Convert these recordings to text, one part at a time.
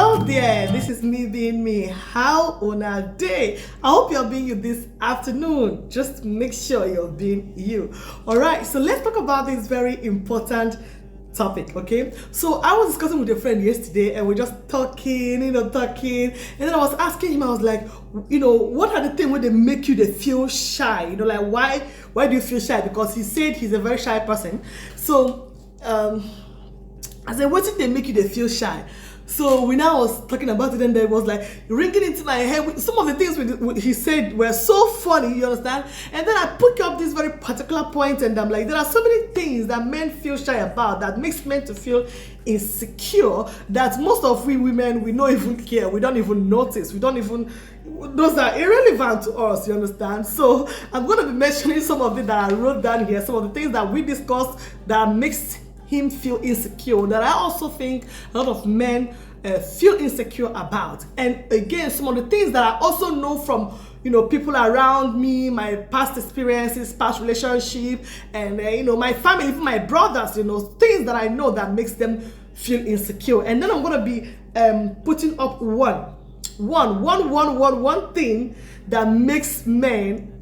Hello there, this is me being me. How on a day? I hope you're being you this afternoon. Just make sure you're being you. Alright, so let's talk about this very important topic, okay? So I was discussing with a friend yesterday and we're just talking, and then I was asking him, I was like, what are the things where they make you they feel shy? Like why do you feel shy? Because he said he's a very shy person. So I said, what did they make you they feel shy? So we now was talking about it and there was like ringing into my head. Some of the things he said were so funny, you understand? And then I pick up this very particular point and I'm like, there are so many things that men feel shy about that makes men to feel insecure that most of we women, we don't even care. We don't even notice. Those are irrelevant to us, you understand? So I'm going to be mentioning some of it that I wrote down here, some of the things that we discussed that makes him feel insecure, that I also think a lot of men feel insecure about. And again, some of the things that I also know from people around me, my past experiences, past relationship, and my family, even my brothers, things that I know that makes them feel insecure. And then I'm gonna be putting up one thing that makes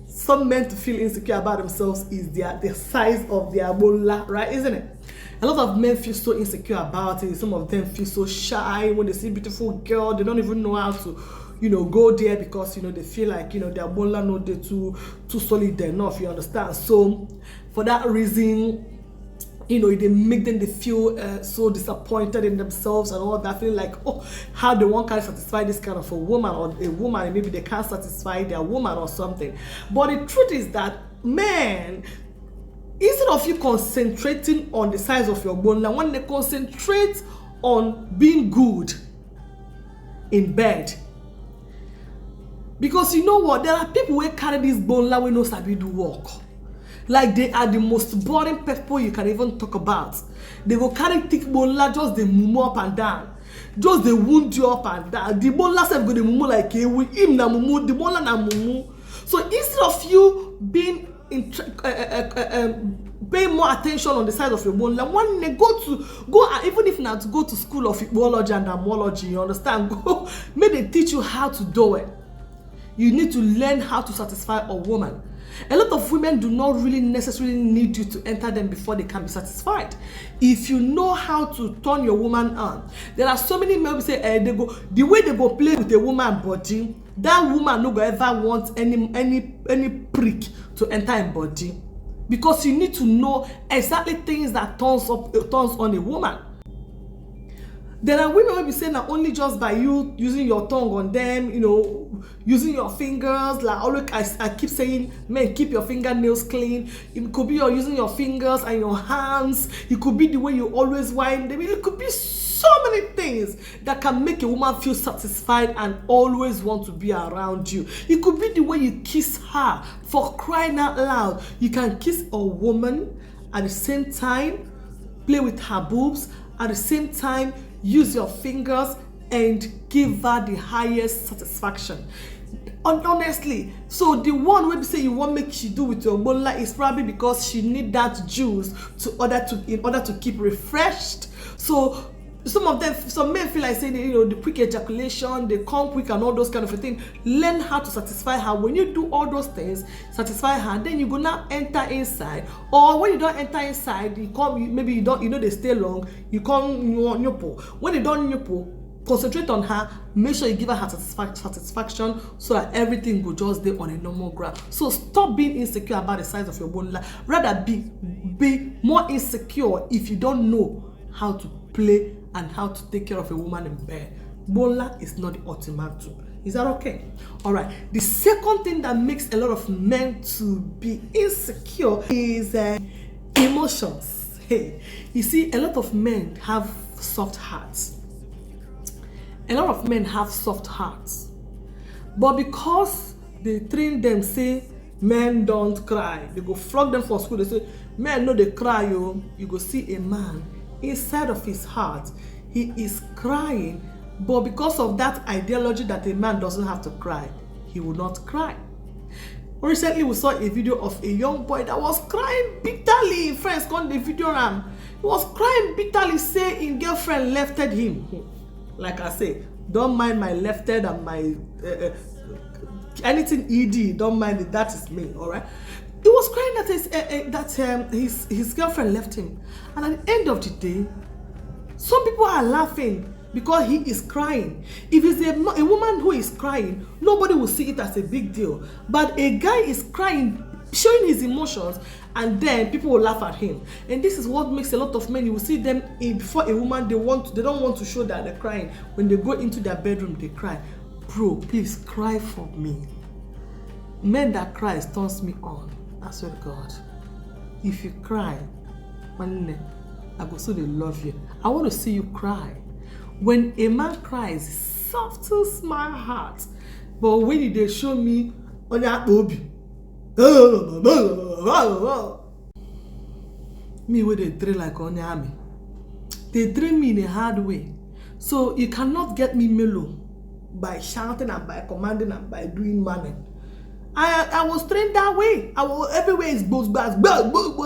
some men to feel insecure about themselves is the size of their bola, right? Isn't it? A lot of men feel so insecure about it. Some of them feel so shy when they see a beautiful girl. They don't even know how to, go there because they feel like their bola no they too solid enough. You understand? So for that reason, they make them feel so disappointed in themselves and all that, feeling like, oh, how they want to satisfy this kind of a woman, or a woman, and maybe they can't satisfy their woman or something. But the truth is that men, instead of you concentrating on the size of your bone, now when they concentrate on being good in bed, because you know what, there are people who carry this bone like we know sabi do work. Like they are the most boring people you can even talk about. They will carry thick bone like just the mumu up and down. Just they wound you up and down. The bone self go the mumu like him na mumu, the bone na mumu. So instead of you being pay more attention on the side of your bone, like when they go even if not to go to school of biology and ammology, you understand? Go, may they teach you how to do it. You need to learn how to satisfy a woman. A lot of women do not really necessarily need you to enter them before they can be satisfied. If you know how to turn your woman on, there are so many men who say the way they go play with a woman body, that woman no go ever want any prick to enter in body, because you need to know exactly things that turns on a woman. There are women who be saying that only just by you using your tongue on them, using your fingers, like always I keep saying, men, keep your fingernails clean. It could be you're using your fingers and your hands. It could be the way you always wind them. It could be so many things that can make a woman feel satisfied and always want to be around you. It could be the way you kiss her. For crying out loud, you can kiss a woman at the same time, play with her boobs, at the same time use your fingers and give her the highest satisfaction. Honestly, so the one way you say you want make she do with your bola is probably because she need that juice in order to keep refreshed. So some men feel like saying, the quick ejaculation, they come quick and all those kind of things. Learn how to satisfy her. When you do all those things, satisfy her, then you go now enter inside. Or when you don't enter inside, maybe you don't, they stay long, you come nyopo. When you don't nyopo, concentrate on her, make sure you give her satisfaction so that everything will just stay on a normal ground. So stop being insecure about the size of your bone. Rather be more insecure if you don't know how to play and how to take care of a woman in bed. Bola is not the ultimatum. Is that okay? All right. The second thing that makes a lot of men to be insecure is emotions. Hey, you see, a lot of men have soft hearts. A lot of men have soft hearts, but because they train them, say men don't cry, they go flog them for school. They say men no they cry. You go see a man inside of his heart, he is crying, but because of that ideology that a man doesn't have to cry, he will not cry. Recently, we saw a video of a young boy that was crying bitterly. Friends called the video ram. He was crying bitterly, saying his girlfriend left him. like I say, don't mind my left head and my anything ed, don't mind it, that is me. All right, he was crying that his girlfriend left him, and at the end of the day, some people are laughing because he is crying. If it's a woman who is crying, nobody will see it as a big deal, but a guy is crying, showing his emotions, and then people will laugh at him. And this is what makes a lot of men, you will see them before a woman, they don't want to show that they're crying. When they go into their bedroom, they cry. Bro, please cry for me. Men that cry turns me on. I swear to God. If you cry, I go so they love you. I want to see you cry. When a man cries, it softens my heart. But when they show me on your baby, me where they train like on army. They train me in a hard way. So you cannot get me mellow by shouting and by commanding and by doing manning. I was trained that way. Everywhere is both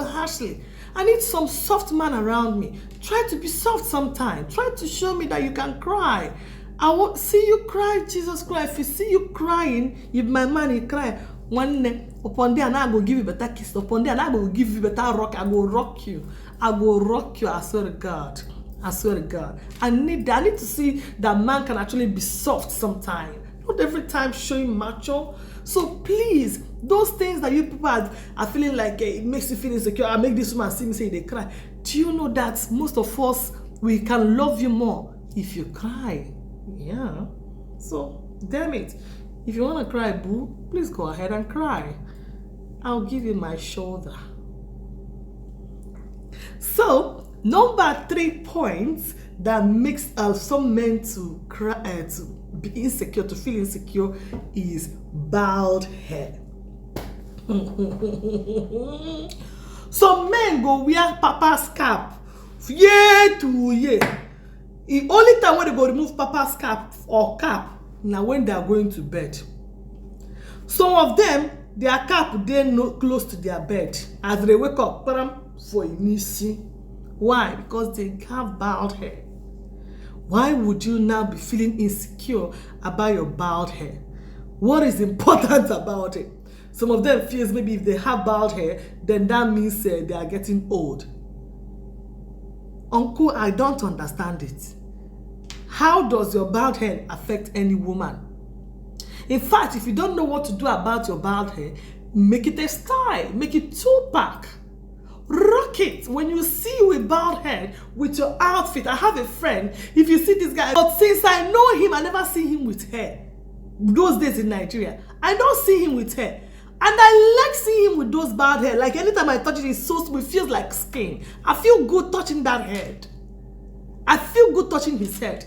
harshly. I need some soft man around me. Try to be soft sometimes. Try to show me that you can cry. I won't see you cry, Jesus Christ. If you see you crying, if my man he cry, one day upon there and I will give you better kiss. Upon there and I will give you better rock. I will rock you. I will rock you. I swear to God. I swear to God. I need to see that man can actually be soft sometimes. Not every time showing macho. So please, those things that you people are feeling like it makes you feel insecure, I make this woman see me say they cry. Do you know that most of us, we can love you more if you cry? Yeah. So, damn it. If you want to cry, boo, please go ahead and cry. I'll give you my shoulder. So, number 3 points that makes some men to cry, to be insecure, to feel insecure, is bald hair. Some men go wear papa's cap year to year. The only time when they go remove papa's cap or cap now when they are going to bed. Some of them, their cap they not close to their bed. As they wake up, for inisi. Why? Because they have bald hair. Why would you now be feeling insecure about your bald hair? What is important about it? Some of them feels maybe if they have bald hair, then that means they are getting old. Uncle, I don't understand it. How does your bald hair affect any woman? In fact, if you don't know what to do about your bald hair, make it a style, make it 2-pack. Rock it. When you see you with bald head with your outfit, I have a friend, if you see this guy, but since I know him, I never see him with hair. Those days in Nigeria, I don't see him with hair. And I like seeing him with those bald hair. Like anytime I touch it, it's so smooth, it feels like skin. I feel good touching that head. I feel good touching his head.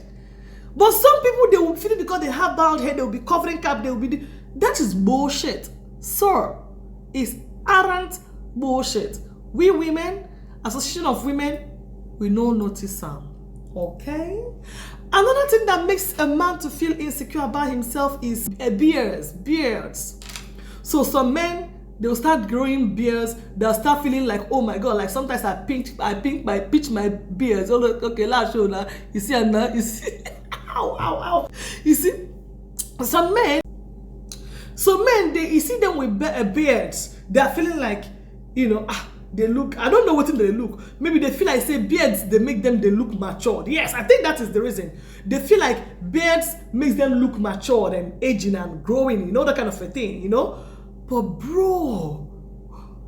But some people, they will feel it because they have bald hair, they will be covering cap, they will be... That is bullshit. Sir, it's arrant bullshit. We women, Association of Women, we no notice them. Okay? Another thing that makes a man to feel insecure about himself is beards. So some men, they'll start growing beards, they'll start feeling like, oh my God, like sometimes I pitch my beards. Oh, okay, last show now. You see, you see, ow. You see, some men, you see them with beards, they're feeling like, you know, they look, I don't know what they look. Maybe they feel like, say, beards, they make them, they look matured. Yes, I think that is the reason. They feel like beards makes them look matured and aging and growing, you know, that kind of a thing, you know. But bro,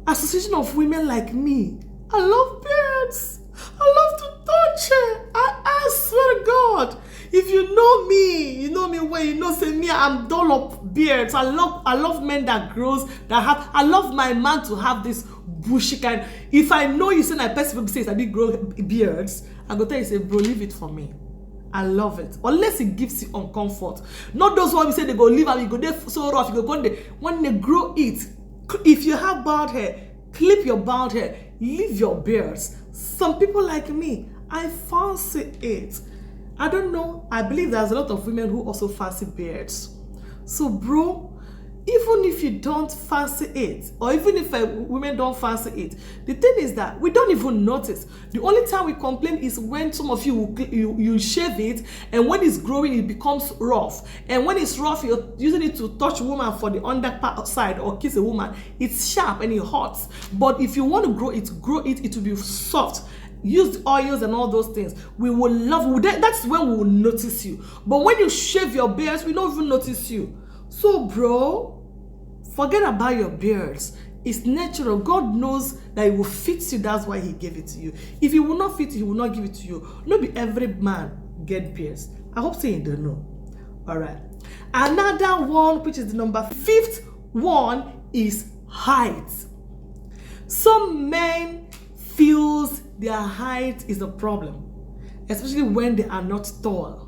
Association of Women like me, I love beards. I love to touch it. I swear to God. If you know me well, you know, say me, I'm dull of beards. I love men that grows, that have, I love my man to have this bushy kind. If I know you say that person people say I did grow beards, I go tell you, say, bro, leave it for me. I love it. Unless it gives you uncomfort. Not those ones you say they go leave and you go there so rough, you go there. When they grow it, if you have bald hair, clip your bald hair, leave your beards. Some people like me, I fancy it. I don't know. I believe there's a lot of women who also fancy beards. So bro, even if you don't fancy it, or even if women don't fancy it, the thing is that we don't even notice. The only time we complain is when some of you shave it, and when it's growing it becomes rough, and when it's rough you're using it to touch a woman for the under side or kiss a woman, it's sharp and it hurts. But if you want to grow it will be soft. Use oils and all those things. We will love. That's when we will notice you. But when you shave your beards, we don't even notice you. So, bro, forget about your beards. It's natural. God knows that it will fit you. That's why He gave it to you. If it will not fit you, He will not give it to you. Not be every man get beards. I hope so you don't know. All right. Another one, which is the number 5th one, is height. Some men feels their height is a problem, especially when they are not tall.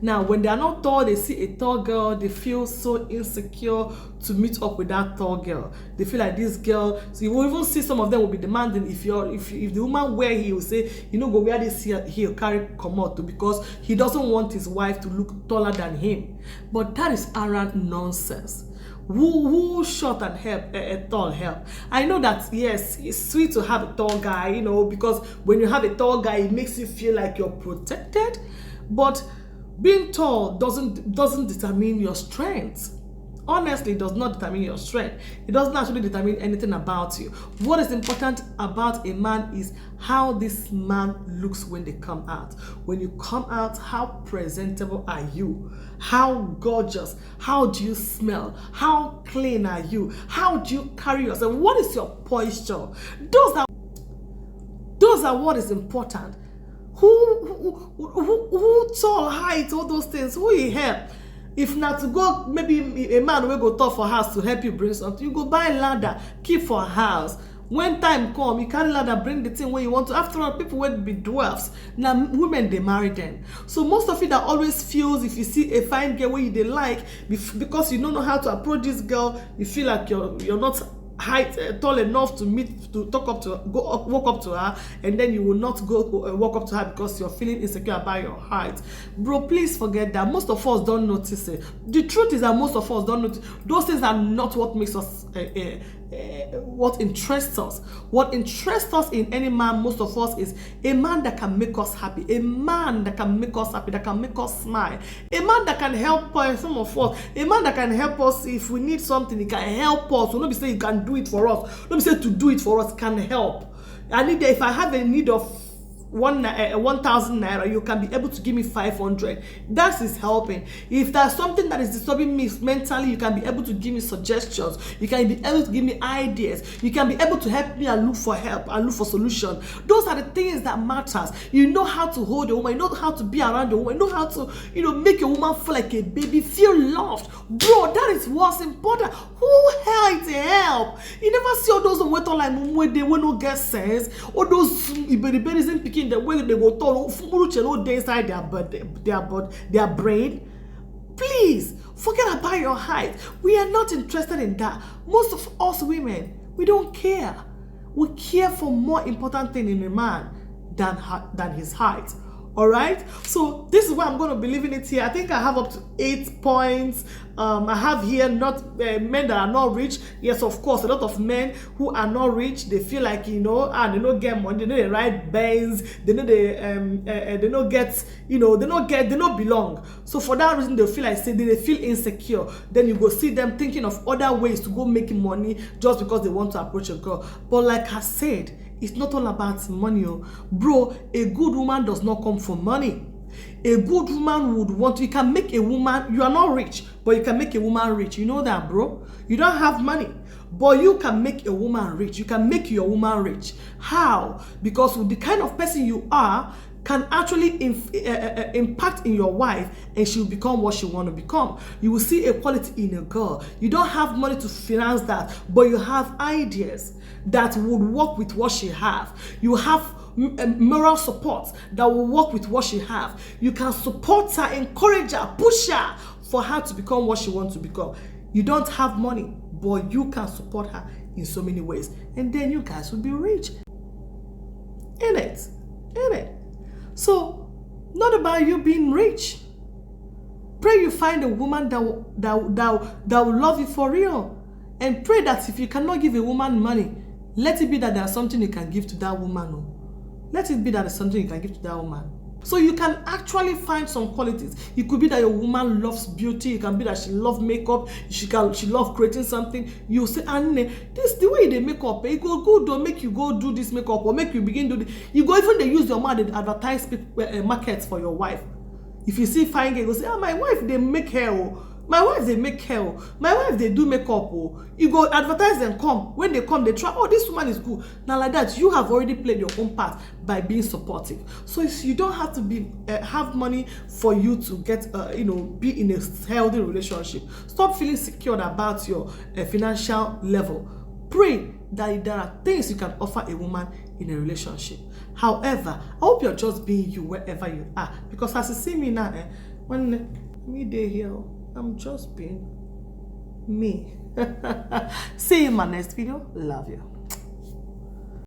Now, when they are not tall, they see a tall girl, they feel so insecure to meet up with that tall girl. They feel like this girl, so you will even see some of them will be demanding if the woman wear heel, say, you know, go wear this heel, carry come out too, because he doesn't want his wife to look taller than him. But that is arrant nonsense. Who short and help a tall help? I know that yes, it's sweet to have a tall guy, you know, because when you have a tall guy, it makes you feel like you're protected. But being tall doesn't determine your strength. Honestly, it does not determine your strength. It doesn't actually determine anything about you. What is important about a man is how this man looks when they come out. When you come out, how presentable are you? How gorgeous? How do you smell? How clean are you? How do you carry yourself? What is your posture? Those are what is important. Who tall, height, all those things, who you help? If not to go, maybe a man will go talk for house to help you bring something, you go buy a ladder, keep for house. When time come, you carry ladder, bring the thing where you want to. After all, people will be dwarfs. Now, women, they marry them. So most of you that always feels, if you see a fine girl where you like, because you don't know how to approach this girl, you feel like you're not tall enough to walk up to her, and then you will not go walk up to her because you're feeling insecure about your height. Bro, please forget that. Most of us don't notice it. The truth is that most of us don't notice. Those things are not what makes us what interests us. What interests us in any man, most of us, is a man that can make us happy, a man that can make us happy, that can make us smile, a man that can help some of us, a man that can help us if we need something. He can help us. So don't be saying you can do it for us. Don't be saying to do it for us can help. If I have a need of 1,000 naira, you can be able to give me 500. That is helping. If there's something that is disturbing me mentally, you can be able to give me suggestions. You can be able to give me ideas. You can be able to help me and look for help and look for solution. Those are the things that matters. You know how to hold a woman. You know how to be around a woman. You know how to, make a woman feel like a baby, feel loved. Bro, that is what's important. Who helped help? You never see all those wait on like when they will not get sense. All those isn't picking the way they go tell they inside their brain. Please forget about your height. We are not interested in that. Most of us women, we don't care. We care for more important thing in a man than his height. All right, so this is why I'm going to be leaving it here. I think I have up to 8 points. I have here not men that are not rich. Yes, of course, a lot of men who are not rich, they feel like and they don't get money. They know they ride Benz. They know they don't get they don't belong. So for that reason, they feel like they feel insecure. Then you go see them thinking of other ways to go make money just because they want to approach a girl. But like I said, it's not all about money, bro. A good woman does not come for money. A good woman would want to. You can make a woman. You are not rich, but you can make a woman rich. You know that, bro. You don't have money, but you can make a woman rich. You can make your woman rich. How? Because with the kind of person you are, can actually impact in your wife, and she will become what she want to become. You will see a quality in a girl. You don't have money to finance that, but you have ideas that would work with what she have. You have moral support that will work with what she have. You can support her, encourage her, push her for her to become what she wants to become. You don't have money, but you can support her in so many ways, and then you guys will be rich. In it. So, not about you being rich. Pray you find a woman that will love you for real. And pray that if you cannot give a woman money, let it be that there's something you can give to that woman. Oh. Let it be that there's something you can give to that woman. So you can actually find some qualities. It could be that your woman loves beauty. It can be that she loves makeup. She loves creating something. You say, Anne, this the way they make up. It go good or make you go do this makeup or make you begin do this. You go even they use your money to advertise markets for your wife. If you see fine girl, you go say, my wife they make hair. Oh. My wife they make hair. Oh. My wife they do makeup. Oh. You go advertise and come. When they come, they try. Oh, this woman is good. Now like that, you have already played your own part by being supportive. So you don't have to be have money for you to get be in a healthy relationship. Stop feeling secure about your financial level. Pray that there are things you can offer a woman in a relationship. However, I hope you're just being you wherever you are. Because as you see me now, when me day here, I'm just being me. See you in my next video. Love you.